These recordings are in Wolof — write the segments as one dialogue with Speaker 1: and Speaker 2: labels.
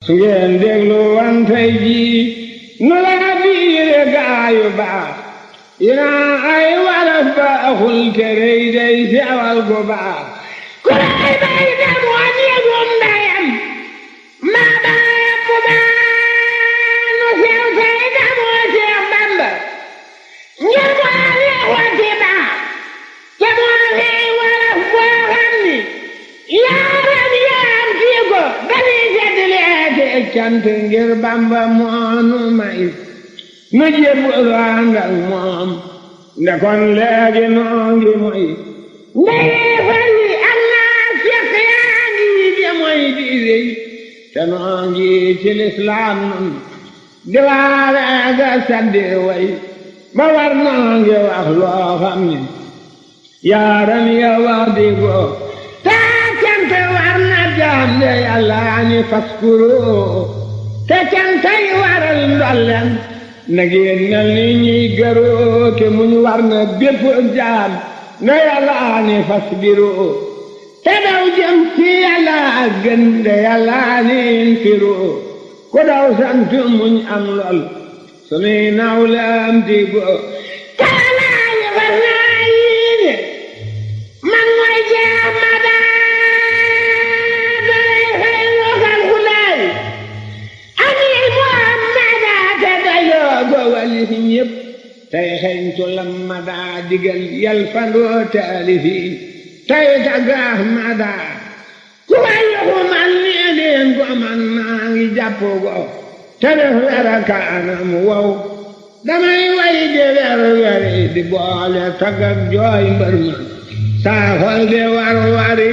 Speaker 1: su ngeen déglu wan tey jii nu laa biire gaayu baax yaa ay walaf baaxul te rëy day sewal gu baax ku lay bay demoo néegum ndeyam maa baayam bu baax nu sew tey demoo Seex Bamba ngir moo leewati baax te moo lay walaf boo xam ni yaaram yaam kii ko dañuy seddleete cant ngir Bamba moonu may nu jébbalu ànd ak moom nde kon léegi noo ngi moy ndeyee fali ak naa fekk yaa ngi de moy di wéy te noo ngi ci lislaam nun di waare ga saddi way ba war noo ngi wax loo xam ni yaaram ya wax di ko taa cant war na jaam de Yàlla ni faskuru te cantay waral ndolleen na ngeen mel ni ñuy gëroo te muñ war na bépp jaam na Yàlla ni fasbiru te daw jëm ci Yàlla gën de Yàlla ni infiru ku daw sant muñ am lool sunuy nawlam di go taalaay war naa yiine man mooy jaam ma daa dalay xëy waxal xulaay amir Muhammada te dayoo go walif ñépp tey xeñtu lam ma daa digal yal fandoo taalifiin tey tagga Ahmada ku wayyuxu man nee leen ko man maa ngi jàpp go te def wera kaanam wow damay way de weri di boole taggak jooy mbër ma saa xol de wari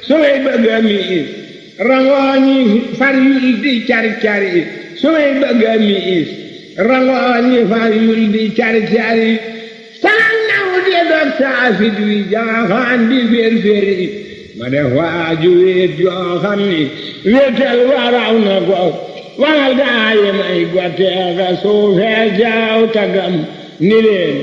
Speaker 1: su may bëgga miis rangooñi far yul di cari su may bëgga miis rangooñi far yul di cari sanan naw de dog saa fit wi jaaxaan di fér-féri ma def waaju wéet joo xam ni wéetal waraw na ko waral gaayi may gotteega suufee jaaw tagam ni leen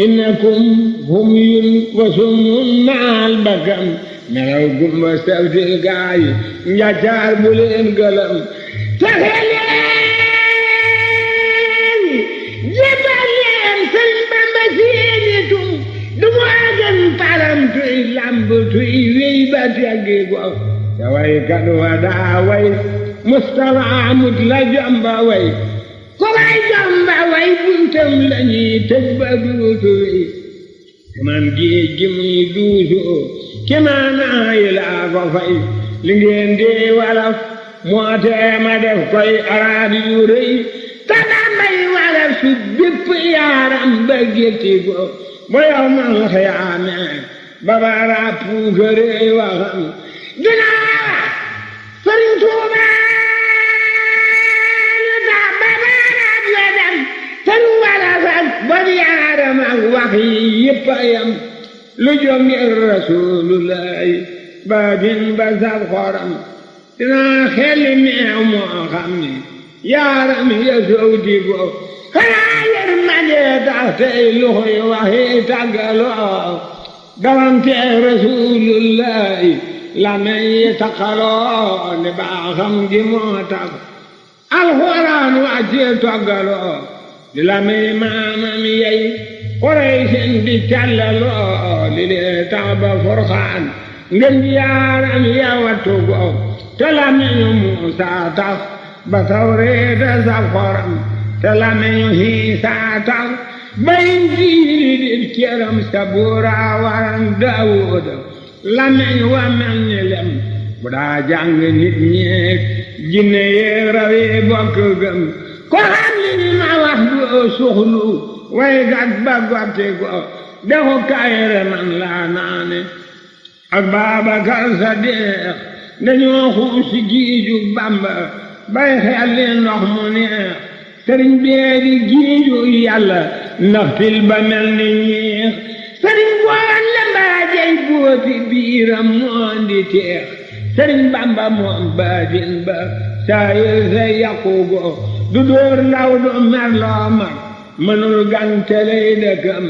Speaker 1: innakum hum yun wa sumun maal bakam melaw gumba sewtil gaayi njaccaar bu leen gëlëm taxe leen jébbal leen Sëriñ Bamba seeni tum du mu agan palam tuy lamb tuy wéy ba teggi go te way kat wa daa way Mustafa amut la jomba way ko way jomba way buntam lañuy tëj ba duutu wi man géej gi muy duusu ki maanaa yi laa ko fay li ngeen di walaf moo tee ma def koy araab yu rëy te dambay walaf su bépp yaaram ba gétti ko bo yow mal xiyaame ba bara puukaree waxam dinaa Sëriñ Tuuba bari yaaram ak wax yi yépp a yam lu jóg ngir Rasulullaay baatin ba sab xoram dinaa xelli meew moo xam ni yaaram ya sowti ko xanaa yërmande tax tey luxuy waxi tàggaloo dawante Rasulullaay la may taqaloo ne baaxam gi moo tax alxuraan wàcce toggaloo di la may maamam yey Quraysin di càllaloo li lee tax ba Furqaan ngeen yaaram ya wattu go te la meñu Muusaa tax ba Tawreeta saf xoram te la meñu Iisaa tax ba Injiil di cëram Sabuura waram Daawuda la meñu wa mel ni lem bu daa jàng nit ñeek jinne yeek rawi bokk gëm ko xam li ma wax du suxlu way gat ba gotte ko dexu kayre man laa naane ak Baabakar Sadiq dañoo xuusi giiju Bamba bay xelli ndox mu neex sëriñ beedi giiju Yàlla ndax fil ba mel ni ñeex sëriñ boon la mbaajey booti biiram moon di teex sëriñ Bamba moom baadin ba saayir sa yàqu go du dóor ndaw du merloo mag mënul ganteley dëkkam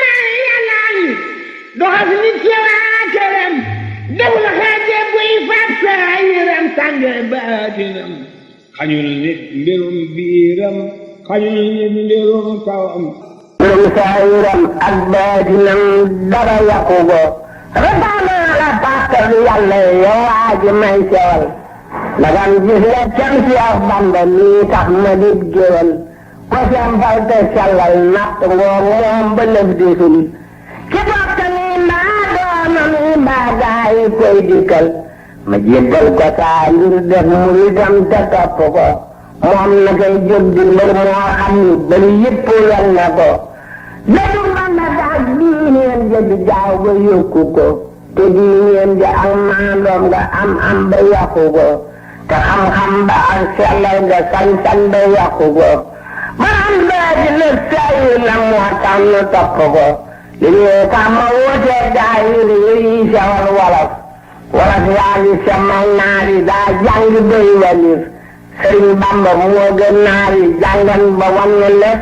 Speaker 1: may Yàlla ni doxas nit ci waa këram def la xeete buy fab sa de baatinam xañul nit mbirum biiram xañul nit mbirum kawam
Speaker 2: mbirum saayiram ak baatinam dara yàqu ko retaanaa la pàkkal yàlla yow waaji may sewal ndagam gis nga cam si ak Bamba mii tax ma di géwal ko sempal te sellal natt ngoog moom ba lëf disul ki bokk ni mbaa doomam yi mbaa gaayi koy dikkal ma jéggal ko saa ngir def muritam te topp ko moom na koy jóg di mbër moo xam ni bari yëpp yor na ko dëddu Bamba daal diineen ja di jaaw ba yokku ko te diineen ja ak maandoom nga am ba yokku ko te xam-xam ba ak sellal nga sañ-sañ ba yokku ko baram bee di lëg sayi la moo tax nu topp ko li ñuy tax ma woote gaa yi sewal wolof wolof yaa ngi semmal naar yi daa jàng bay walif Sëriñ Bamba moo gën naar yi jàngan ba wan ñu lef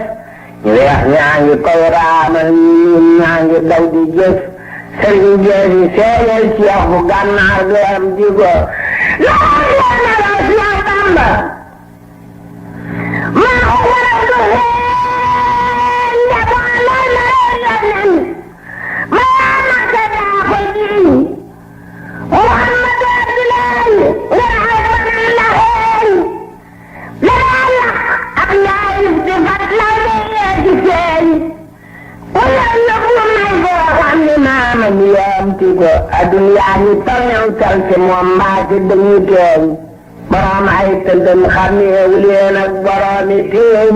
Speaker 2: ñu weex ñaa ngi koy raamal ñun ñaa ngi daw di jëf sëriñ jeesi seeyal Cheikh bu gànnaar du am digo laa leena la Cheikh Bamba maa ko waral du xeen njaboo la yonen maa naka daa ko jiiñ Muhammad Abdullahi nga albanan la xeen laa la ak yaayif di fat la bee di feeñ wala yëpp may boo xam ni maamam yaam ti ko addunyaa ñi torñaw tal ci moom mbaa ci dañu teeñ borom ay tëddëm xameewu leen ak boromi teeñ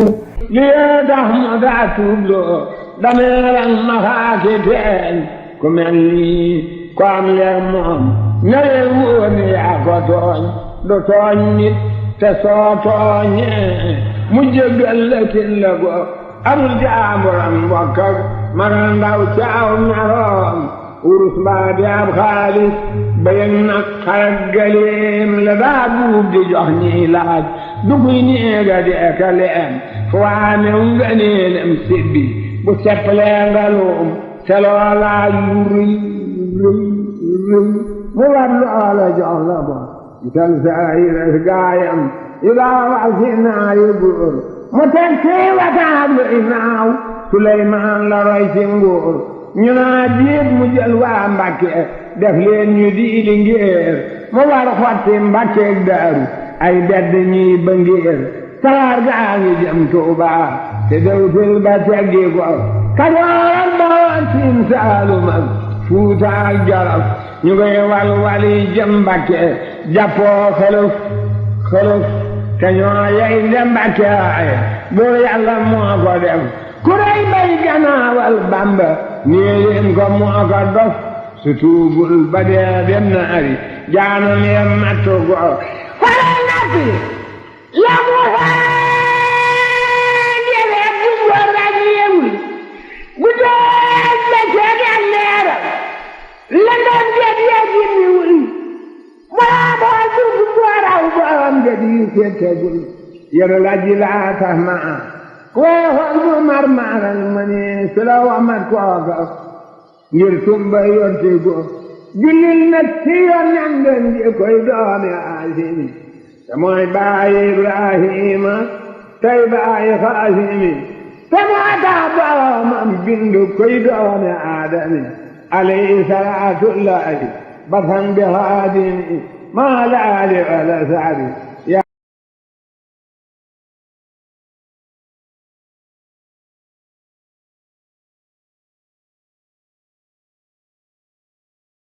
Speaker 1: lii tax ma daa tuubloo dameeran ma xaaki teeñ ku mel nii ko am leer moom na leen wóor ni yaa ko tooñ du tooñ nit te soo tooñee mu jéggal la kin la go amul jaamuram mbokk ak mara ndaw caaw meroom urus mbaa di ab xaalis bayan nag xarak galeem la daa buub di jox ñiy laaj duguy ñeega di eka leem fu waanew nga neelem sibbi bu seppalee nga luum te loolaa yu rëy mu war loola jox la bo ital saayires gaayam yu daa wax si naayu góor mu teg ci wataablu inaaw Suleymaan la roy ci nguur ñu naa jiit mu jël waa Mbàkke def leen ñu diili ngéer mu war xotti Mbàkkeeg Daaru ay bedd ñuy ba ngéer salar gaa ngi jëm Tuubaa te dewtil ba teggi ko Kajoor ak Bawol Siin Saalum ak Fuuta ak Jolof ñu koy wal-wali jëm Mbàkke jàppoo xeluf te ñoo yey dem Mbàkke ay buur Yàlla moo ko def ku rey bay ganaawal Bamba nii leen ko moo ko dof su tuubul ba dee dem na ari jaanam ya mattu ko faral nappi la mu jëlee bu góor ak yewul bu dee ba ceeb ak leeral la doon jët ya jimmiwul moo boo dugg booraw borom jët yu fettegul yëru la ji laa tax ma kooxal mu marmaral ma ne su la wamat kooka ngir tumba yorti ko jullil nag ci yoon ñangen ji koy doomi Aasimi te mooy baayi Ibrahima tey baayi Xaasimi te moo tax boromam bindu koy doomi Aadami alayhi salaatullahi basan bi xaadimi maa laali wala saari